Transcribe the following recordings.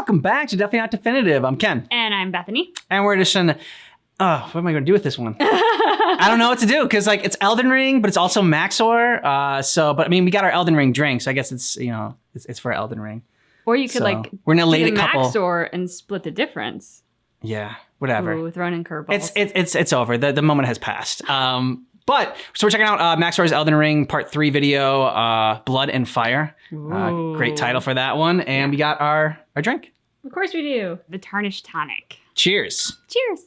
welcome back to Definitely Not Definitive. I'm Ken. And I'm Bethany. And we're just gonna, what am I gonna do with this one? I don't know what to do, because like it's Elden Ring, but it's also Maxor. But I mean, we got our Elden Ring drink, so I guess it's, you know, it's for Elden Ring. Or you could we're gonna lay do a couple. Maxor and split the difference. Yeah, whatever. Ooh, throwing in curveballs. It's over. The moment has passed. But so we're checking out Maxor's Elden Ring Part 3 video, Blood and Fire. Great title for that one. And we got our drink. Of course we do. The Tarnished Tonic. Cheers. Cheers.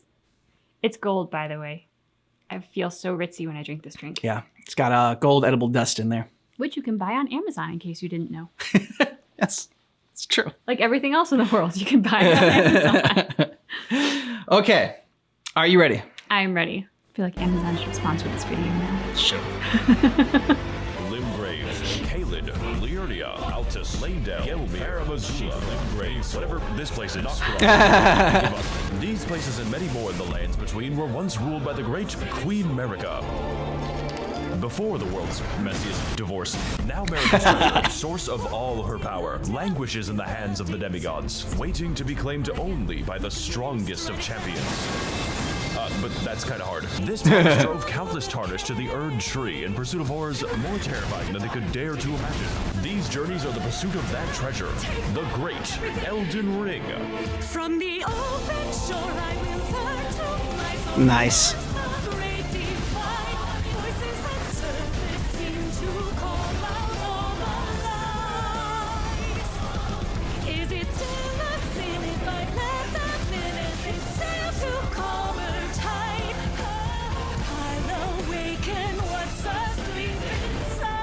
It's gold, by the way. I feel so ritzy when I drink this drink. Yeah, it's got gold edible dust in there. Which you can buy on Amazon, in case you didn't know. Yes, it's true. Like everything else in the world, you can buy it on Amazon. Okay, are you ready? I am ready. I feel like Amazon should sponsor this video now. Sure. Limgrave, Kaled, Liurnia, Altus, Lanedale, Gelmir, Faramazula, Limgrave, whatever this place is. These places and many more in the lands between were once ruled by the great Queen Merica. Before the world's messiest divorce, now Merica's treasure, source of all her power, languishes in the hands of the demigods, waiting to be claimed only by the strongest of champions. But that's kind of hard. This promise drove countless Tarnished to the Erd Tree in pursuit of horrors more terrifying than they could dare to imagine. These journeys are the pursuit of that treasure, the great Elden Ring. From the open shore I will learn to fly so Nice. the great divine voices on surface seem to call out all our lives. Is it still a sin if I let the minutes sail to calmer tide? I'll awaken what's asleep inside.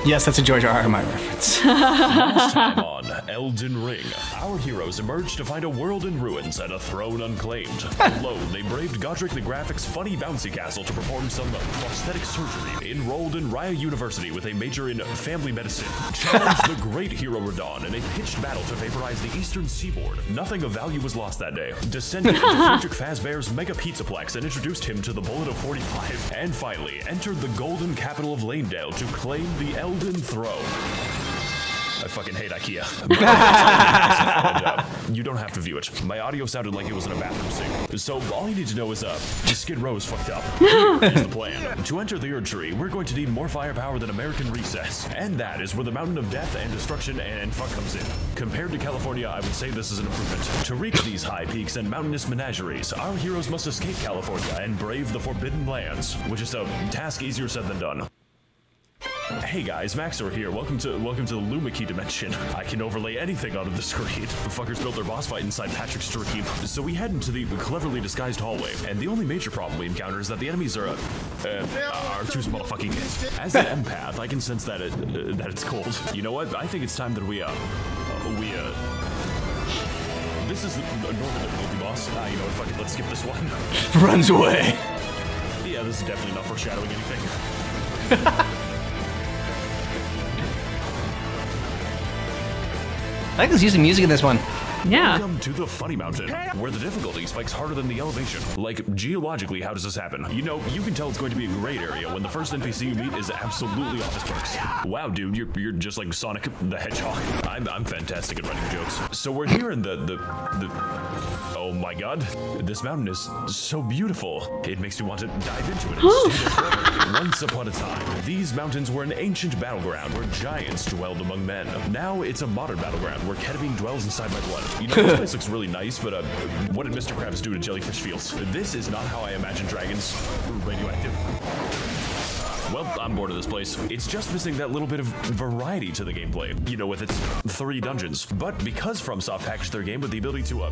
Yes, that's a George R.R. Martin reference. Last time on Elden Ring, our heroes emerged to find a world in ruins and a throne unclaimed. Alone, they braved Godric the Graphic's funny bouncy castle to perform some prosthetic surgery. Enrolled in Raya University with a major in family medicine. Challenged the great hero Radon in a pitched battle to vaporize the eastern seaboard. Nothing of value was lost that day. Descended into Frederick Fazbear's Mega Pizzaplex and introduced him to the Bullet of 45. And finally, entered the golden capital of Lanedale to claim the Elden Throne. I fucking hate IKEA. You don't have to view it. My audio sounded like it was in a bathroom sink. So all you need to know is Skid Row is fucked up. Here's the plan. To enter the Erd Tree, we're going to need more firepower than American Recess. And that is where the Mountain of Death and Destruction and fuck comes in. Compared to California, I would say this is an improvement. To reach these high peaks and mountainous menageries, our heroes must escape California and brave the Forbidden Lands, which is a task easier said than done. Hey guys, Maxor here. Welcome to the Lumaki dimension. I can overlay anything onto the screen. The fuckers built their boss fight inside Patrick's dream. So we head into the cleverly disguised hallway, and the only major problem we encounter is that the enemies are too motherfucking. As an empath, I can sense that it's cold. You know what? I think it's time that we this is the normal difficulty boss. You know what? Fuck it. Let's skip this one. Runs away. Yeah, this is definitely not foreshadowing anything. I like this using music in this one. Yeah. Welcome to the Funny Mountain, where the difficulty spikes harder than the elevation. Like, geologically, how does this happen? You know, you can tell it's going to be a great area when the first NPC you meet is absolutely off his perks. Wow, dude, you're just like Sonic the Hedgehog. I'm fantastic at writing jokes. So we're here in the oh my god, this mountain is so beautiful. It makes me want to dive into it and stay there forever. Once upon a time, these mountains were an ancient battleground where giants dwelled among men. Now it's a modern battleground where ketamine dwells inside my blood. You know, this place looks really nice, but what did Mr. Krabs do to jellyfish fields? This is not how I imagine dragons. Radioactive. Well, I'm bored of this place. It's just missing that little bit of variety to the gameplay, you know, with its 3 dungeons. But because FromSoft packaged their game with the ability to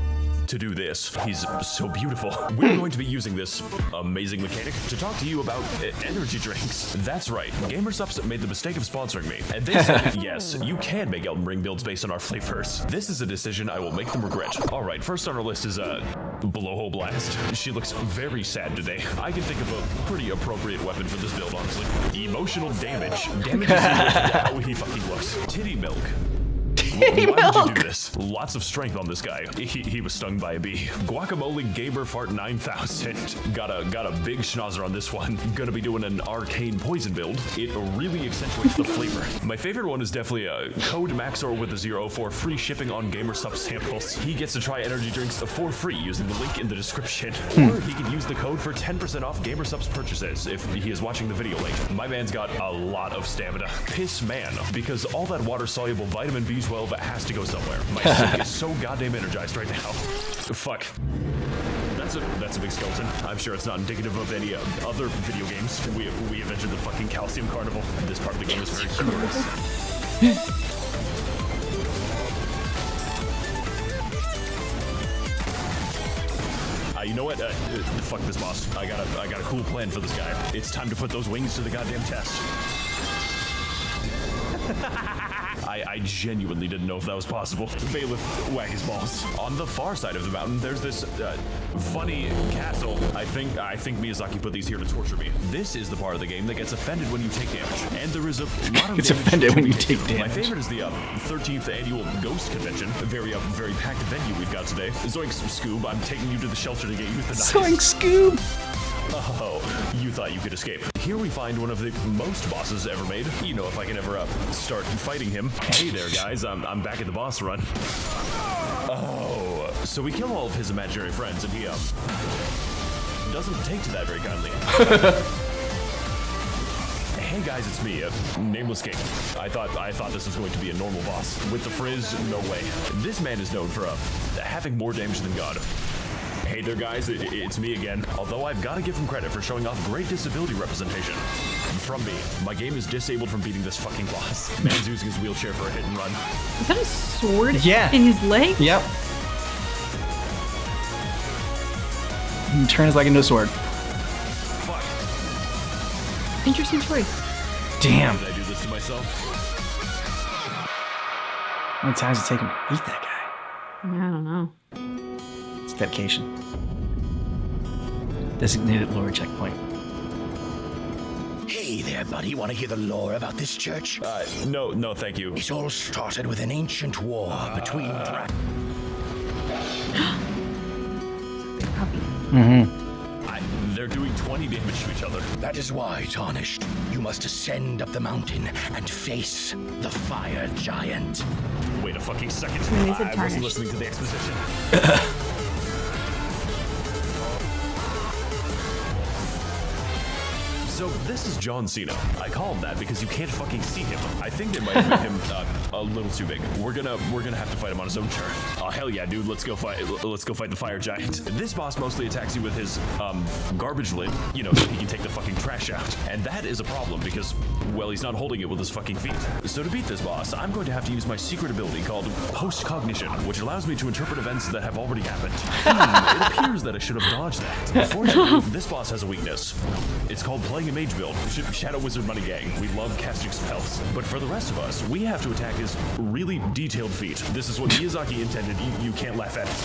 do this, he's so beautiful. We're going to be using this amazing mechanic to talk to you about energy drinks. That's right, GamerSupps made the mistake of sponsoring me, and they said, yes, you can make Elden Ring builds based on our flavors. This is a decision I will make them regret. All right, first on our list is Blowhole Blast. She looks very sad today. I can think of a pretty appropriate weapon for this build, honestly. Emotional damage. Damage is how he fucking looks. Titty milk. Why would you do this? Lots of strength on this guy. He was stung by a bee. Guacamole Gamer Fart 9000. Got a big schnauzer on this one. Gonna be doing an arcane poison build. It really accentuates the flavor. My favorite one is definitely code Maxor with a 0 for free shipping on GamerSup samples. He gets to try energy drinks for free using the link in the description. Or he can use the code for 10% off GamerSup's purchases if he is watching the video link. My man's got a lot of stamina. Piss man, because all that water-soluble vitamin B12 has to go somewhere. My sink is so goddamn energized right now. Fuck. That's a big skeleton. I'm sure it's not indicative of any other video games. We have entered the fucking calcium carnival. This part of the game is very humorous. You know what? Fuck this boss. I got a cool plan for this guy. It's time to put those wings to the goddamn test. I genuinely didn't know if that was possible. Bailiff, whack his balls. On the far side of the mountain, there's this funny castle. I think Miyazaki put these here to torture me. This is the part of the game that gets offended when you take damage. And there is a lot of It's offended when you take damage. My favorite is the 13th annual Ghost Convention. A very packed venue we've got today. Zoinks, Scoob, I'm taking you to the shelter to get euthanized. Zoinks, Scoob! Oh, you thought you could escape. Here we find one of the most bosses ever made. You know, if I can ever start fighting him. Hey there, guys. I'm back at the boss run. Oh, so we kill all of his imaginary friends, and he doesn't take to that very kindly. Hey guys, it's me, Nameless King. I thought this was going to be a normal boss. With the frizz, no way. This man is known for having more damage than God. Hey there guys, it's me again. Although I've got to give him credit for showing off great disability representation. From me, my game is disabled from beating this fucking boss. Man's using his wheelchair for a hit and run. Is that a sword Yeah. in his leg? Yep. He turns like into a sword. Fuck. Interesting choice. Damn. Did I do this to myself? How many times did it take him to beat that guy? I don't know. It's dedication. Designated lore checkpoint. Hey there, buddy. Want to hear the lore about this church? No, thank you. It all started with an ancient war between They're doing 20 damage to each other. That is why, Tarnished, you must ascend up the mountain and face the fire giant. Wait a fucking second. When they said I wasn't tarnished. listening to the exposition. So this is John Cena. I call him that because you can't fucking see him. I think they might have made him a little too big. We're gonna have to fight him on his own turf. Oh hell yeah, dude! Let's go fight the fire giant. This boss mostly attacks you with his garbage lid, you know, so he can take the fucking trash out. And that is a problem because, well, he's not holding it with his fucking feet. So to beat this boss, I'm going to have to use my secret ability called postcognition, which allows me to interpret events that have already happened. It appears that I should have dodged that. Fortunately, this boss has a weakness. It's called playing a mage build. Shadow Wizard Money Gang. We love casting spells. But for the rest of us, we have to attack his really detailed feat. This is what Miyazaki intended. You can't laugh at it.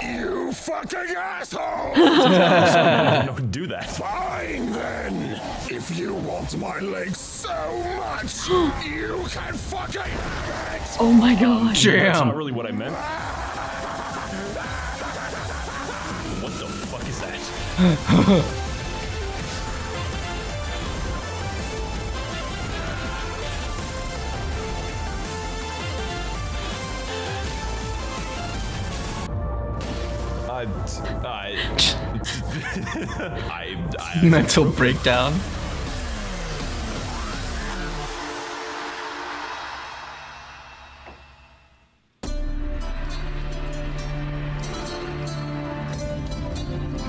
You fucking asshole! No, do that. Fine then. If you want my legs so much, you can fucking have it. Oh my god. That's Damn. not really what I meant. What the fuck is that? Mental breakdown.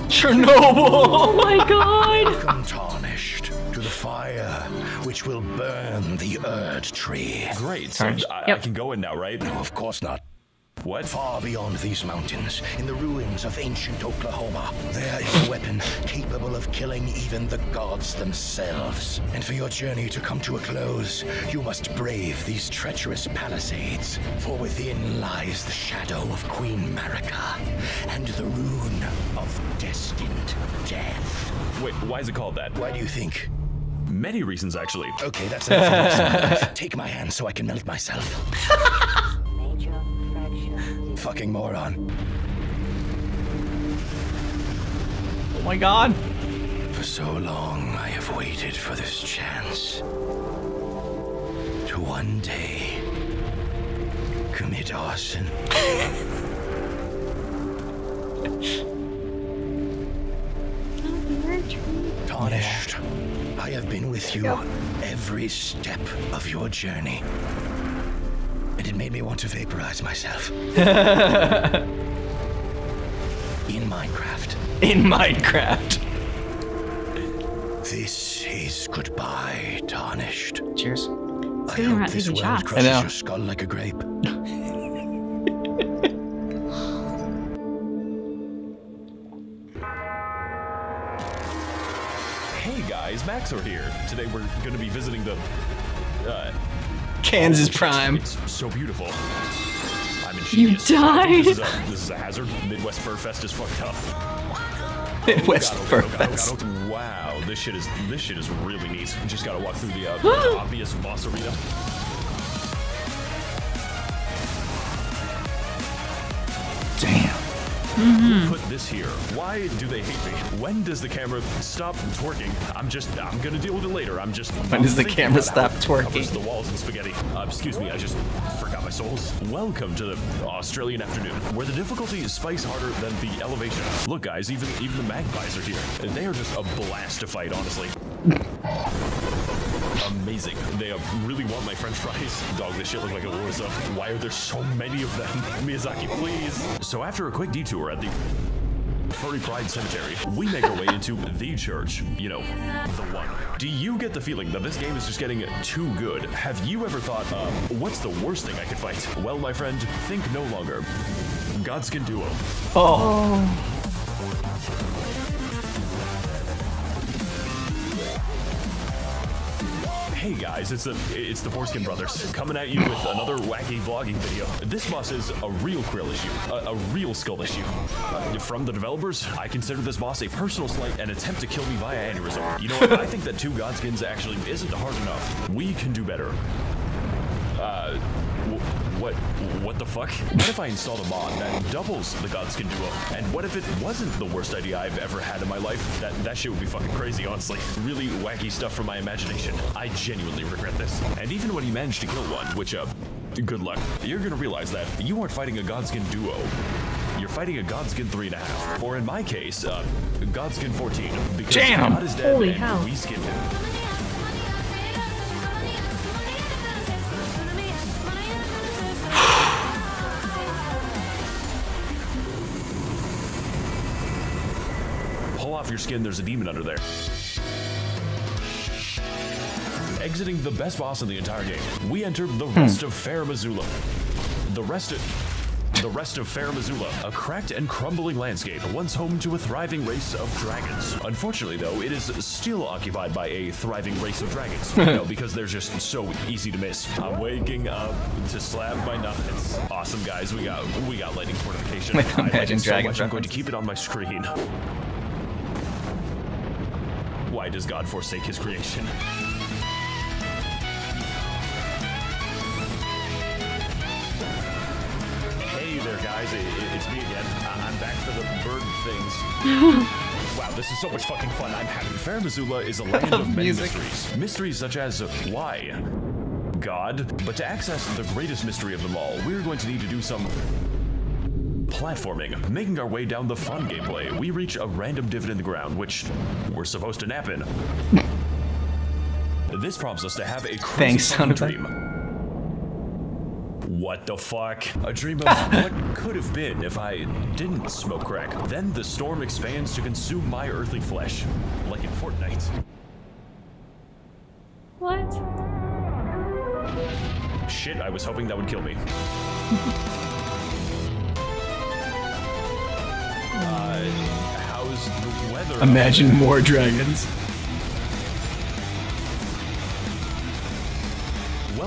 Chernobyl! Oh my god. Welcome, Tarnished, to the fire which will burn the Erd tree. Great. So I Yep. can go in now, right? No, of course not. What? Far beyond these mountains, in the ruins of ancient Oklahoma, there is a weapon capable of killing even the gods themselves. And for your journey to come to a close, you must brave these treacherous palisades. For within lies the shadow of Queen Marika and the rune of destined death. Wait, why is it called that? Why do you think? Many reasons, actually. Okay, that's enough for once in my life. Take my hand so I can melt myself. Fucking moron. Oh my god. For so long, I have waited for this chance. To one day, commit arson. Tarnished, I have been with you every step of your journey. And it made me want to vaporize myself. In Minecraft. In Minecraft. This is goodbye, Tarnished. Cheers. I good we're hope not this taking world shots. crushes I know. your skull like a grape. Hey guys, Maxor here. Today we're going to be visiting the Kansas Prime. It's so beautiful. I'm You ingenious. died. This is a hazard. Midwest Fur Fest is fucked up. Midwest God, Fur oh God, oh God, Fest. oh God. Wow, this shit is really neat. You just gotta walk through the obvious boss arena. Damn. Who put this here? Why do they hate me? When does the camera stop twerking? I'm gonna deal with it later. When does the thinking camera about how stop it twerking? covers the walls in spaghetti. Excuse me, I just forgot my souls. Welcome to the Australian afternoon, where the difficulty spikes harder than the elevation. Look, guys, even the magpies are here. They are just a blast to fight, honestly. Amazing. They really want my french fries. Dog, this shit look like a war zone. Why are there so many of them? Miyazaki, please. So after a quick detour at the Furry Pride Cemetery, we make our way into the church. You know, the one. Do you get the feeling that this game is just getting too good? Have you ever thought, what's the worst thing I could fight? Well, my friend, think no longer. Godskin Duo. Oh. Hey guys, it's the Foreskin Brothers coming at you with another wacky vlogging video. This boss is a real krill issue, a real skull issue. From the developers, I consider this boss a personal slight and attempt to kill me via aneurysm. You know what? I think that 2 Godskins actually isn't hard enough. We can do better. What the fuck? What if I installed a mod that doubles the Godskin Duo? And what if it wasn't the worst idea I've ever had in my life? That shit would be fucking crazy, honestly. Really wacky stuff from my imagination. I genuinely regret this. And even when you manage to kill one, which, good luck, you're gonna realize that you aren't fighting a Godskin Duo. You're fighting a Godskin 3.5. Or in my case, Godskin 14. Because Damn! God is dead Holy and hell. we skinned him. Pull off your skin, there's a demon under there. Exiting the best boss in the entire game, we enter the rest of Fair Missoula. The rest of Fair Missoula, a cracked and crumbling landscape, once home to a thriving race of dragons. Unfortunately, though, it is still occupied by a thriving race of dragons. You know, because they're just so easy to miss. I'm waking up to slap my nuts. Awesome, guys. We got lightning fortification. I like Imagine it so dragon much, I'm going to reference. keep it on my screen. Why does God forsake his creation? Hey there, guys. It's me again. I'm back for the bird things. Wow, this is so much fucking fun. I'm happy. Fair Missoula is a land of many Music. mysteries. Mysteries such as why? God. But to access the greatest mystery of them all, we're going to need to do some platforming. Making our way down the fun gameplay, we reach a random divot in the ground, which we're supposed to nap in. This prompts us to have a crazy Thanks, fucking Hunter. dream. What the fuck? A dream of what could have been if I didn't smoke crack. Then the storm expands to consume my earthly flesh, like in Fortnite. What? Shit, I was hoping that would kill me. How's the weather? Imagine more dragons.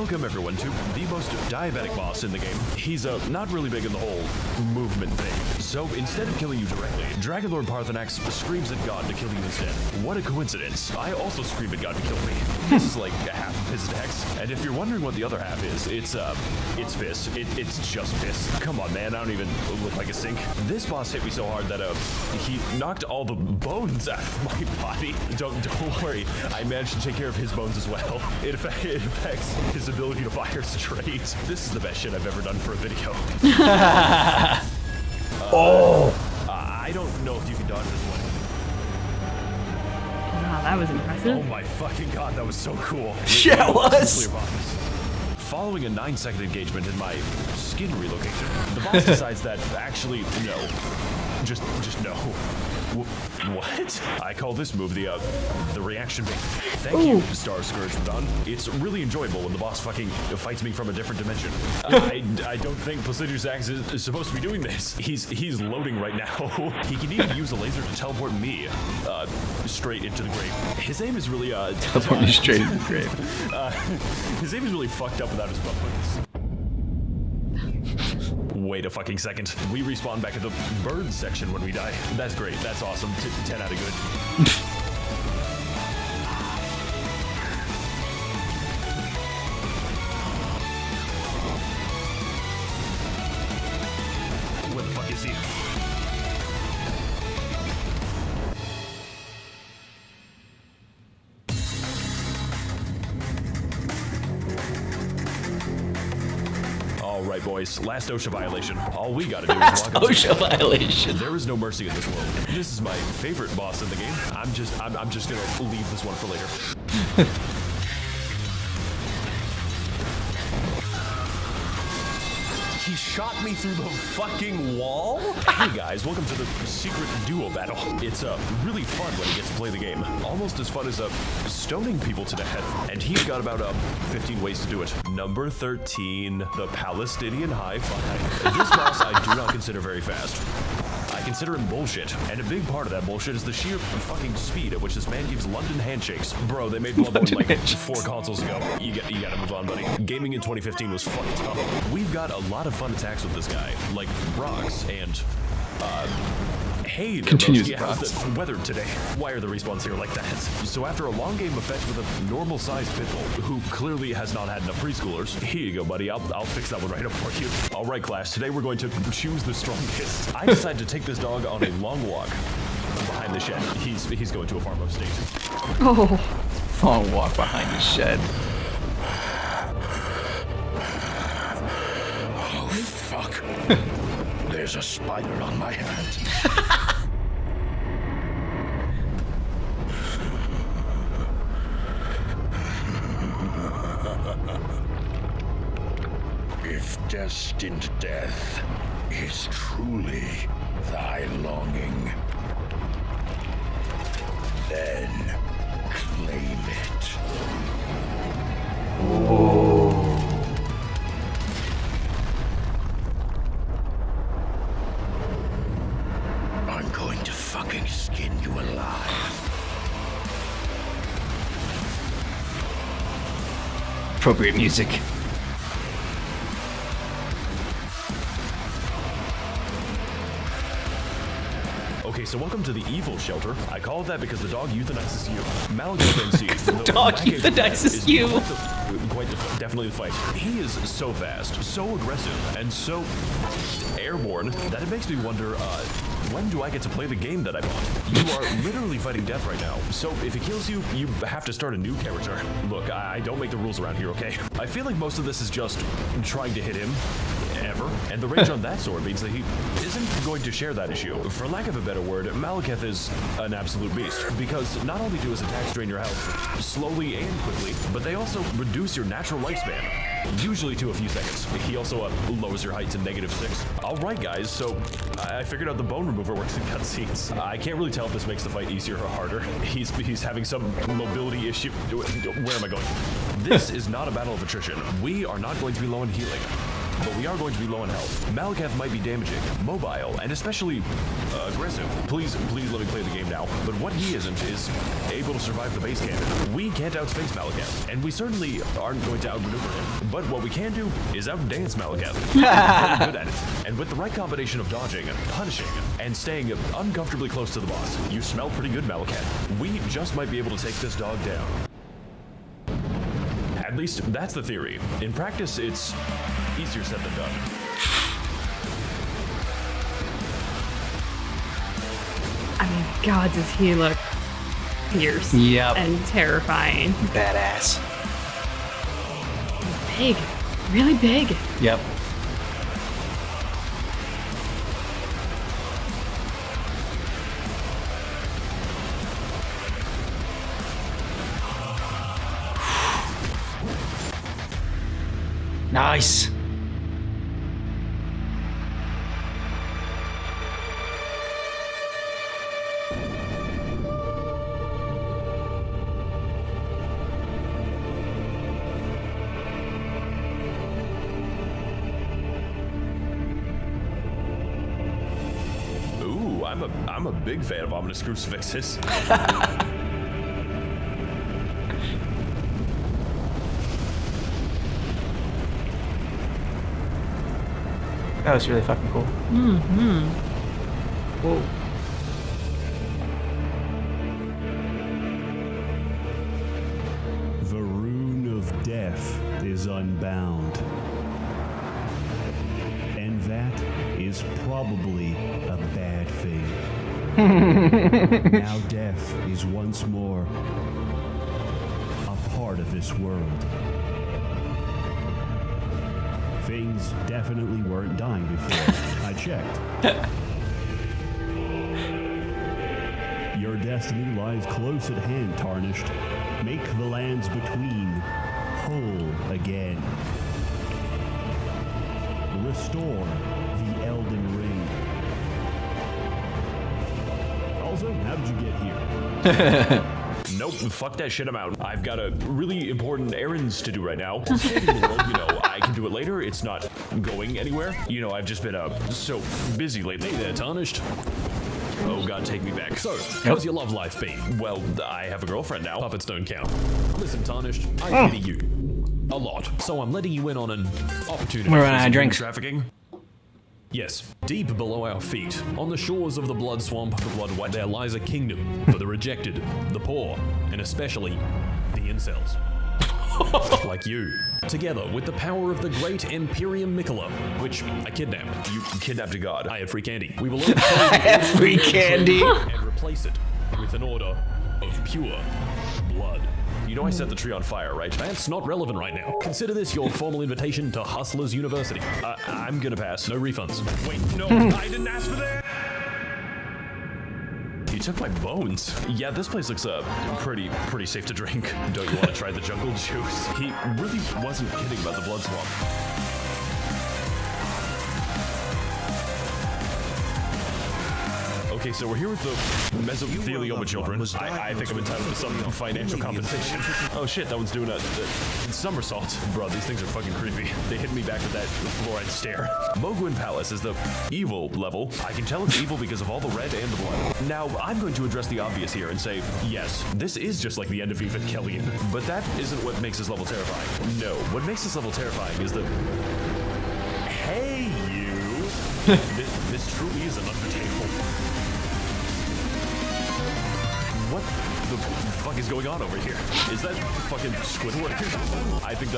Welcome everyone to the most diabetic boss in the game. He's not really big in the whole movement thing. So instead of killing you directly, Dragon Lord Parthenax screams at God to kill you instead. What a coincidence. I also scream at God to kill me. This is like half of his attacks. And if you're wondering what the other half is, it's piss. It's just piss. Come on, man, I don't even look like a sink. This boss hit me so hard that he knocked all the bones out of my body. Don't worry, I managed to take care of his bones as well. It affects his ability to fire straight. This is the best shit I've ever done for a video. I don't know if you can dodge this one. Wow, that was impressive. Oh my fucking god, that was so cool. Yeah, it was. Following a 9-second engagement in my skin relocation, the boss decides that actually, no. Just no. What? I call this move the reaction bait. Thank you, Star Scourge Dawn. It's really enjoyable when the boss fucking fights me from a different dimension. I don't think Placiduous Axe is supposed to be doing this. He's loading right now. He can even use a laser to teleport me straight into the grave. His aim is really Teleport me straight into the grave. His aim is really fucked up without his buttons. Wait a fucking second. We respawn back at the bird section when we die. That's great. That's awesome. 10 out of good. Where the fuck is he? Alright boys, last OSHA violation. All we gotta do is walk up. OSHA violation. There is no mercy in this world. This is my favorite boss in the game. I'm just gonna leave this one for later. He shot me through the fucking wall? Hey guys, welcome to the secret duo battle. It's really fun when he gets to play the game. Almost as fun as stoning people to death. And he's got about 15 ways to do it. Number 13, the Palestinian high five. This boss I do not consider very fast. I consider him bullshit, and a big part of that bullshit is the sheer fucking speed at which this man gives London handshakes. Bro, they made Bloodborne like 4 consoles ago. You gotta move on, buddy. Gaming in 2015 was fucked up. We've got a lot of fun attacks with this guy, like rocks and hey, Continues yeah, how's the weather today? Why are the respawns here like that? So after a long game of fetch with a normal-sized pitbull, who clearly has not had enough preschoolers, here you go, buddy. I'll fix that one right up for you. All right, class. Today we're going to choose the strongest. I decided to take this dog on a long walk behind the shed. He's going to a farm upstate. Oh, long walk behind the shed. Oh, fuck. There's a spider on my hand. If destined death is truly thy longing, then claim it. I'm going to fucking skin you alive. Appropriate music. Okay, so welcome to the evil shelter. I call it that because the dog euthanizes you. Malagos NC. The dog euthanizes you. Definitely the fight. He is so fast, so aggressive, and so airborne that it makes me wonder, when do I get to play the game that I bought? You are literally fighting death right now. So if he kills you, you have to start a new character. Look, I don't make the rules around here, okay? I feel like most of this is just trying to hit him. Ever. And the range on that sword means that he isn't going to share that issue. For lack of a better word, Malekith is an absolute beast. Because not only do his attacks drain your health slowly and quickly, but they also reduce your natural lifespan. Usually to a few seconds. He also lowers your height to -6. Alright guys, so I figured out the bone remover works in cutscenes. I can't really tell if this makes the fight easier or harder. He's having some mobility issue. Where am I going? This is not a battle of attrition. We are not going to be low in healing. but we are going to be low on health. Malakath might be damaging, mobile, and especially aggressive. Please let me play the game now. But what he isn't is able to survive the base cannon. We can't outspace Malakath, and we certainly aren't going to outmaneuver him. But what we can do is outdance Malakath. We're very good at it. And with the right combination of dodging, punishing, and staying uncomfortably close to the boss, you smell pretty good, Malakath. We just might be able to take this dog down. At least that's the theory. In practice, it's easier said than done. I mean, God, does he look fierce Yep. and terrifying. Badass. Big. Really big. Yep. Nice. Ooh, I'm a big fan of ominous crucifixes. That was really fucking cool. Whoa. The rune of death is unbound. And that is probably a bad thing. Now death is once more a part of this world. Things definitely weren't dying before. I checked. Your destiny lies close at hand, Tarnished. Make the lands between whole again. Restore the Elden Ring. Also, how did you get here? Nope, fuck that shit, I'm out. I've got a really important errands to do right now. Saving the world, I can do it later. It's not going anywhere. I've just been so busy lately. Hey there, Tarnished. Oh god, take me back. So, how's your love life been? Well, I have a girlfriend now. Puppets don't count. Listen, Tarnished, I pity you. A lot. So I'm letting you in on an opportunity. We're running out of drinks. Trafficking. Yes, deep below our feet, on the shores of the blood swamp, the blood white, there lies a kingdom for the rejected, the poor, and especially the incels. Like you. Together with the power of the great Imperium Mikola, which I kidnapped. You kidnapped a god. I had free candy. We will I have free candy. and replace it with an order of pure blood. I set the tree on fire, right? That's not relevant right now. Consider this your formal invitation to Hustlers University. I'm gonna pass. No refunds. Wait, no, I didn't ask for that! You took my bones. Yeah, this place looks pretty safe to drink. Don't you want to try the jungle juice? He really wasn't kidding about the blood swamp. Okay, so we're here with the mesothelioma children. I think I'm entitled to some financial compensation. Oh shit, that one's doing a somersault. Bro, these things are fucking creepy. They hit me back with that fluoride stare. Moguin Palace is the evil level. I can tell it's evil because of all the red and the blood. Now, I'm going to address the obvious here and say, yes, this is just like the end of Evangelion. But that isn't what makes this level terrifying. No, what makes this level terrifying is the... Hey, you! this truly is an Undertale. What the fuck is going on over here? Is that fucking Squidward? I think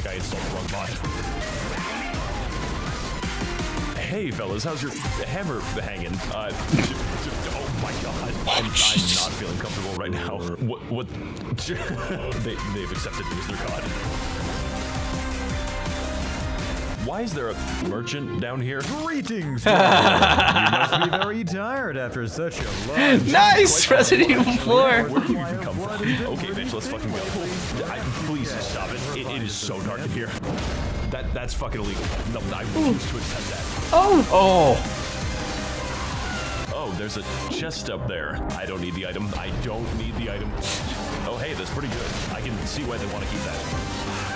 I installed the wrong bot. Hey fellas, how's your hammer hanging? Oh my god, I'm not feeling comfortable right now. What? They've accepted me as their god. Why is there a merchant down here? Greetings, you must be very tired after such a long Nice! Resident Evil 4. Where did you even come from? Okay, bitch, let's fucking go. Please stop it. It is so dark in here. That's fucking illegal. No, I refuse to accept that. Oh. Oh, there's a chest up there. I don't need the item. I don't need the item. Oh, hey, that's pretty good. I can see why they want to keep that.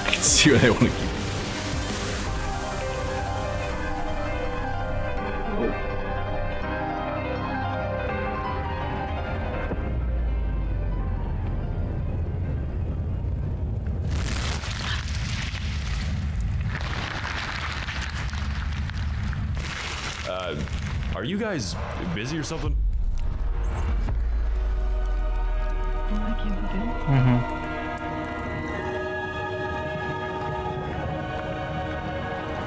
I can see why they want to keep. are you guys busy or something? I can't be good.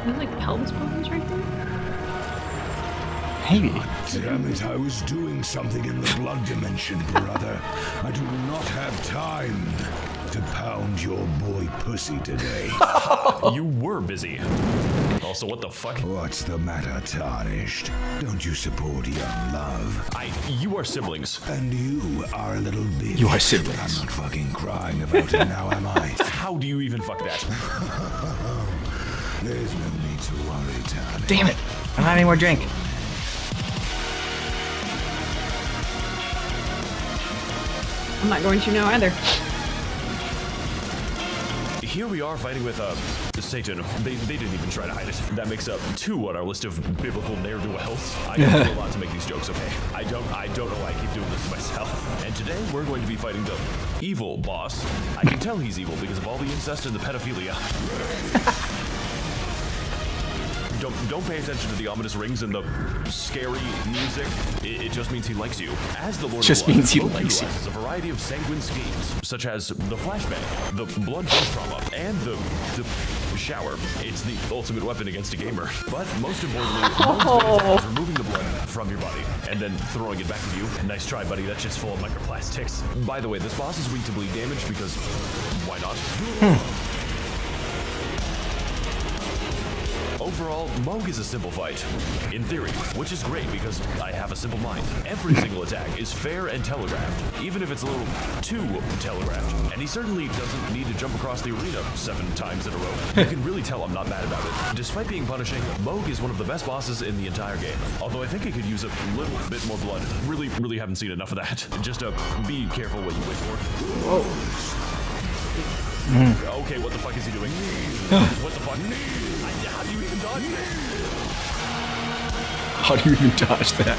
There's like pelvis bones right there. Maybe. Damn it, I was doing something in the blood dimension, brother. I do not have time to pound your boy pussy today. You were busy. Also, what the fuck? What's the matter, Tarnished? Don't you support young love? You are siblings. And you are a little bitch. You are siblings. I'm not fucking crying about it now, am I? How do you even fuck that? There's no need to worry, Tarnished. Damn it. I don't have any more drink. I'm not going to know either. Here we are fighting with Satan. They didn't even try to hide it. That makes up 2 on our list of biblical ne'er-do-wells. I do a lot to make these jokes, okay? I don't know why I keep doing this to myself. And today we're going to be fighting the evil boss. I can tell he's evil because of all the incest and the pedophilia. Don't pay attention to the ominous rings and the scary music. It just means he likes you. As the Lord Just of Blood, means he Moog likes you. utilizes a variety of sanguine schemes, such as the flashbang, the blood face trauma, and the shower. It's the ultimate weapon against a gamer. But most importantly, Moog's removing the blood from your body and then throwing it back at you. Nice try, buddy. That's just full of microplastics. By the way, this boss is weak to bleed damage because why not? Overall, Moog is a simple fight, in theory, which is great because I have a simple mind. Every single attack is fair and telegraphed, even if it's a little too telegraphed. And he certainly doesn't need to jump across the arena 7 times in a row. You can really tell I'm not mad about it. Despite being punishing, Moog is one of the best bosses in the entire game. Although I think it could use a little bit more blood. Really haven't seen enough of that. Just be careful what you wish for. Whoa. Okay, what the fuck is he doing? What the fuck? How do you even dodge this? How do you even dodge that?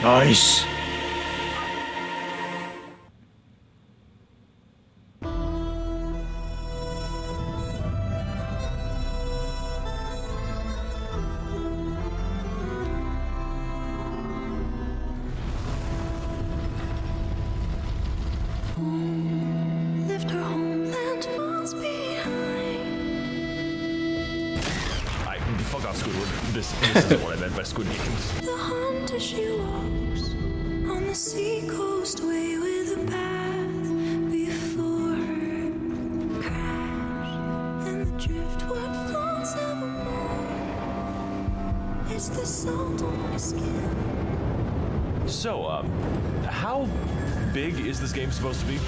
Nice. Left her homeland miles behind. Fuck off, Squidward. This isn't what I meant by Squid Games. The hunter she walks on the seacoast way with a path before her crash, and the driftwood floats evermore. It's the salt on my skin. So, how big is this game supposed to be?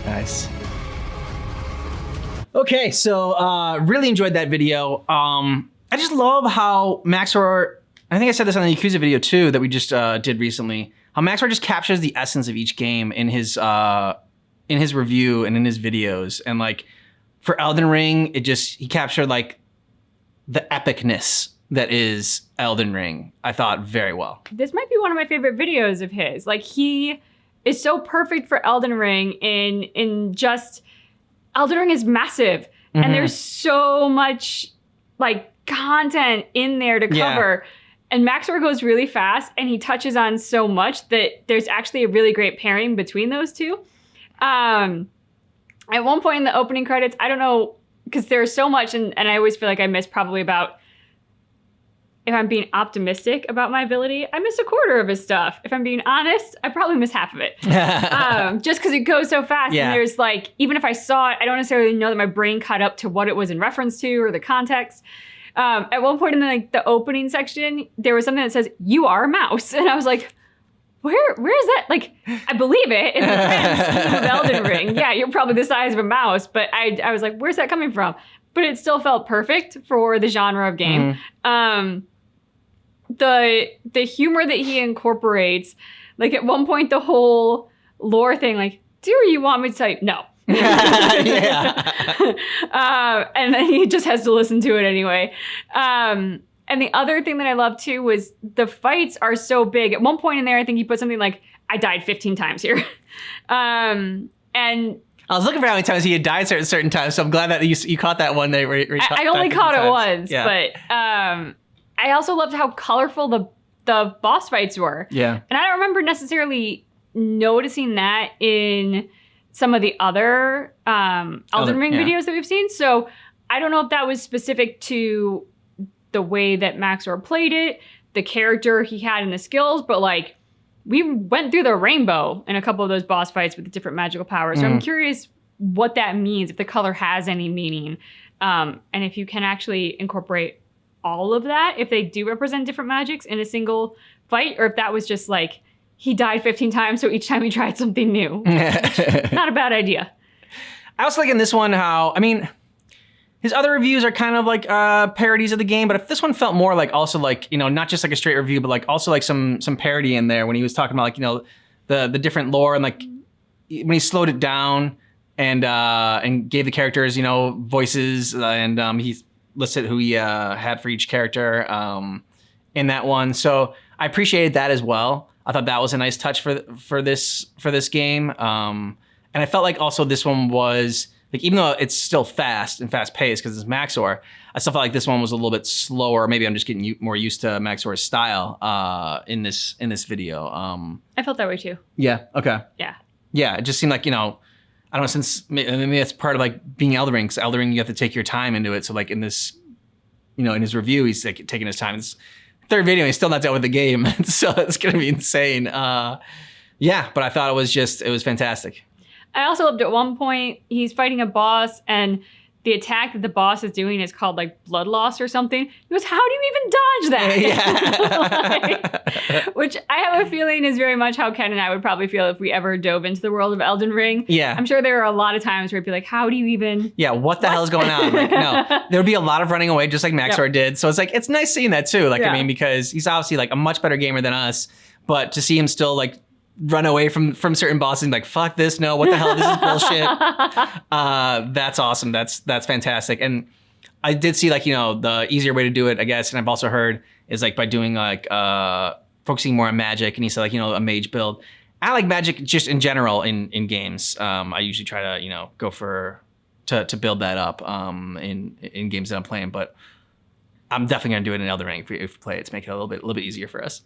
Nice. Okay, so really enjoyed that video. I just love how Maxor, I think I said this on the Yakuza video too that we just did recently, how Maxor just captures the essence of each game in his review and in his videos. And like for Elden Ring, he captured like the epicness that is Elden Ring, I thought, very well. This might be one of my favorite videos of his. Like he is so perfect for Elden Ring in just Elden Ring is massive and there's so much like content in there to cover. And Maxor goes really fast and he touches on so much that there's actually a really great pairing between those two. At one point in the opening credits, I don't know, because there's so much and I always feel like I miss probably about, if I'm being optimistic about my ability, I miss a quarter of his stuff. If I'm being honest, I probably miss half of it. Just because it goes so fast. Yeah. And there's like, even if I saw it, I don't necessarily know that my brain caught up to what it was in reference to or the context. At one point in the opening section, there was something that says, "You are a mouse." And I was like, where is that? Like, I believe it in the grand scheme of Elden Ring. Yeah, you're probably the size of a mouse, but I was like, where's that coming from? But it still felt perfect for the genre of game. The humor that he incorporates, like at one point the whole lore thing, like, do you want me to tell you? No. And then he just has to listen to it anyway. And the other thing that I love too was the fights are so big. At one point in there, I think he put something like, I died 15 times here. And I was looking for how many times he had died at certain times, so I'm glad that you caught that one. Where he I only caught it once, yeah. But I also loved how colorful the boss fights were. Yeah. And I don't remember necessarily noticing that in some of the other Elden Ring videos that we've seen. So I don't know if that was specific to the way that Maxor played it, the character he had and the skills, but like we went through the rainbow in a couple of those boss fights with the different magical powers. So I'm curious what that means, if the color has any meaning, and if you can actually incorporate all of that, if they do represent different magics in a single fight, or if that was just like he died 15 times, so each time he tried something new. Not a bad idea. I also like in this one how, I mean, his other reviews are kind of like parodies of the game, but if this one felt more like also like, you know, not just like a straight review, but like also like some parody in there when he was talking about like, you know, the different lore and like when he slowed it down and gave the characters, you know, voices and he listed who he had for each character in that one. So I appreciated that as well. I thought that was a nice touch for this game. And I felt like also this one was like, even though it's still fast paced because it's Maxor, I still felt like this one was a little bit slower. Maybe I'm just getting more used to Maxor's style in this video. I felt that way too. Yeah. Okay. Yeah. Yeah. It just seemed like, you know, I don't know, since maybe that's part of like being Elden Ring, because Elden Ring, you have to take your time into it. So like in this, you know, in his review, he's like taking his time. It's third video, he's still not done with the game. So it's going to be insane. Yeah, but I thought it was fantastic. I also loved at one point, he's fighting a boss and the attack that the boss is doing is called like blood loss or something. He goes, how do you even dodge that? Like, which I have a feeling is very much how Ken and I would probably feel if we ever dove into the world of Elden Ring. Yeah. I'm sure there are a lot of times where it'd be like, how do you even... Yeah, what the hell is going on? Like, no, there would be a lot of running away just like Maxor did. So it's like, it's nice seeing that too. Like, I mean, because he's obviously like a much better gamer than us, but to see him still like run away from certain bosses and be like, fuck this, no, what the hell, this is bullshit. That's awesome. That's fantastic. And I did see like, you know, the easier way to do it, I guess, and I've also heard is like by doing like focusing more on magic. And he said like, you know, a mage build. I like magic just in general in games. I usually try to, you know, go to build that up in games that I'm playing, but I'm definitely gonna do it in Elden Ring if we play it to make it a little bit easier for us.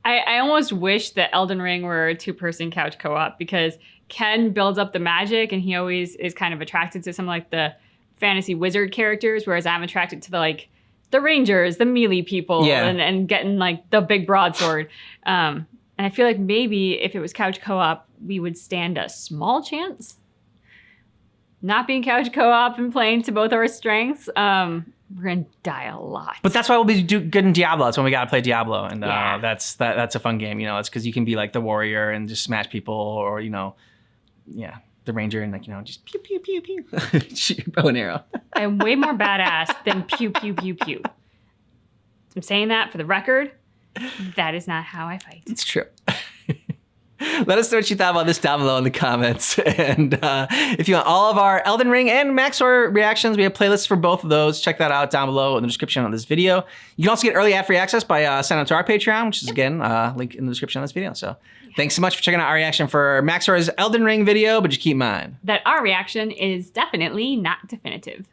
I almost wish that Elden Ring were a two-person couch co-op because Ken builds up the magic and he always is kind of attracted to some like the fantasy wizard characters, whereas I'm attracted to the rangers, the melee people, and getting like the big broadsword. And I feel like maybe if it was couch co-op, we would stand a small chance. Not being couch co-op and playing to both our strengths, we're gonna die a lot. But that's why we'll be good in Diablo. That's when we gotta play Diablo, and that's a fun game. You know, it's because you can be like the warrior and just smash people, or you know, the ranger and like, you know, just pew pew pew pew, shoot your bow and arrow. I'm way more badass than pew pew pew pew. I'm saying that for the record. That is not how I fight. It's true. Let us know what you thought about this down below in the comments. And if you want all of our Elden Ring and Maxor reactions, we have playlists for both of those. Check that out down below in the description of this video. You can also get early ad-free access by signing up to our Patreon, which is, again, link in the description of this video. So thanks so much for checking out our reaction for Maxor's Elden Ring video, but just keep in mind that our reaction is definitely not definitive.